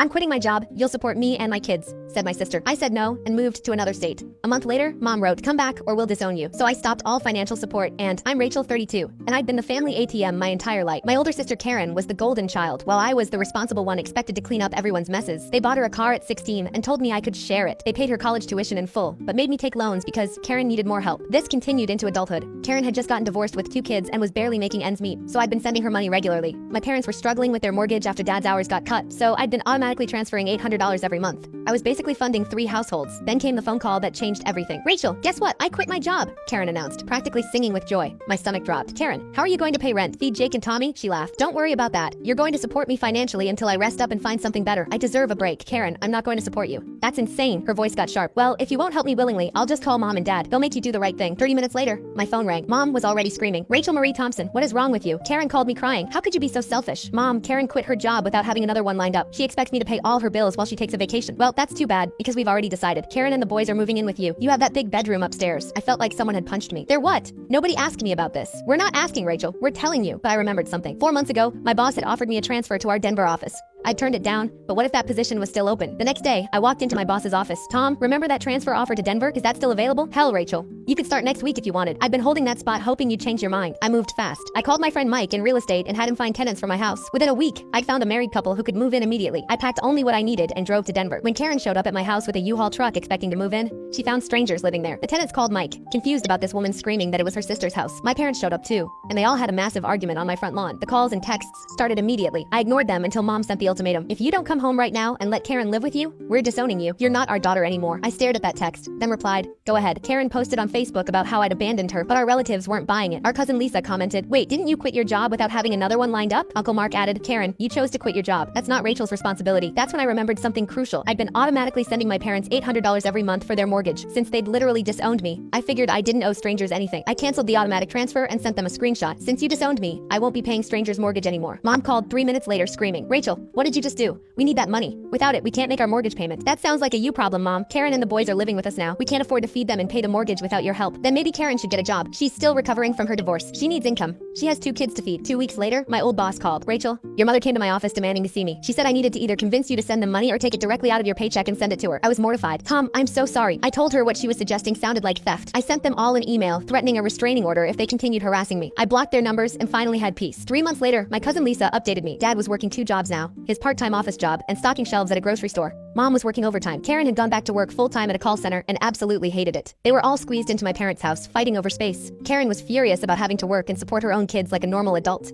I'm quitting my job. You'll support me and my kids, said my sister. I said no and moved to another state. A month later, Mom wrote, come back or we'll disown you. So I stopped all financial support and I'm Rachel, 32, and I'd been the family ATM my entire life. My older sister Karen was the golden child, while I was the responsible one expected to clean up everyone's messes. They bought her a car at 16 and told me I could share it. They paid her college tuition in full, but made me take loans because Karen needed more help. This continued into adulthood. Karen had just gotten divorced with 2 kids and was barely making ends meet, so I'd been sending her money regularly. My parents were struggling with their mortgage after Dad's hours got cut, so I'd been automatically transferring $800 every month. I was basically funding 3 households. Then came the phone call that changed everything. Rachel, guess what? I quit my job, Karen announced, practically singing with joy. My stomach dropped. Karen, how are you going to pay rent, feed Jake and Tommy? She laughed. Don't worry about that. You're going to support me financially until I rest up and find something better. I deserve a break. Karen, I'm not going to support you. That's insane. Her voice got sharp. Well, if you won't help me willingly, I'll just call Mom and Dad. They'll make you do the right thing. 30 minutes later, my phone rang. Mom was already screaming. Rachel Marie Thompson, what is wrong with you? Karen called me crying. How could you be so selfish? Mom, Karen quit her job without having another one lined up. She expects me to pay all her bills while she takes a vacation. Well, that's too bad, because we've already decided. Karen and the boys are moving in with you. You have that big bedroom upstairs. I felt like someone had punched me. They're what? Nobody asked me about this. We're not asking, Rachel. We're telling you. But I remembered something. 4 months ago, my boss had offered me a transfer to our Denver office. I turned it down, but what if that position was still open? The next day, I walked into my boss's office. Tom, remember that transfer offer to Denver? Is that still available? Hell, Rachel. You could start next week if you wanted. I've been holding that spot hoping you'd change your mind. I moved fast. I called my friend Mike in real estate and had him find tenants for my house. Within a week, I'd found a married couple who could move in immediately. I packed only what I needed and drove to Denver. When Karen showed up at my house with a U-Haul truck expecting to move in, she found strangers living there. The tenants called Mike, confused about this woman screaming that it was her sister's house. My parents showed up too, and they all had a massive argument on my front lawn. The calls and texts started immediately. I ignored them until Mom sent the ultimatum. If you don't come home right now and let Karen live with you, we're disowning you. You're not our daughter anymore. I stared at that text, then replied, go ahead. Karen posted on Facebook about how I'd abandoned her, but our relatives weren't buying it. Our cousin Lisa commented, wait, didn't you quit your job without having another one lined up? Uncle Mark added, Karen, you chose to quit your job. That's not Rachel's responsibility. That's when I remembered something crucial. I'd been automatically sending my parents $800 every month for their mortgage, since they'd literally disowned me. I figured I didn't owe strangers anything. I canceled the automatic transfer and sent them a screenshot. Since you disowned me, I won't be paying strangers' mortgage anymore. Mom called 3 minutes later screaming, Rachel, what did you just do? We need that money. Without it, we can't make our mortgage payment. That sounds like a you problem, Mom. Karen and the boys are living with us now. We can't afford to feed them and pay the mortgage without your help. Then maybe Karen should get a job. She's still recovering from her divorce. She needs income. She has 2 kids to feed. 2 weeks later, my old boss called. Rachel, your mother came to my office demanding to see me. She said I needed to either convince you to send them money or take it directly out of your paycheck and send it to her. I was mortified. Tom, I'm so sorry. I told her what she was suggesting sounded like theft. I sent them all an email threatening a restraining order if they continued harassing me. I blocked their numbers and finally had peace. 3 months later, my cousin Lisa updated me. Dad was working 2 jobs now, his part-time office job and stocking shelves at a grocery store. Mom was working overtime. Karen had gone back to work full-time at a call center and absolutely hated it. They were all squeezed into my parents' house, fighting over space. Karen was furious about having to work and support her own kids like a normal adult.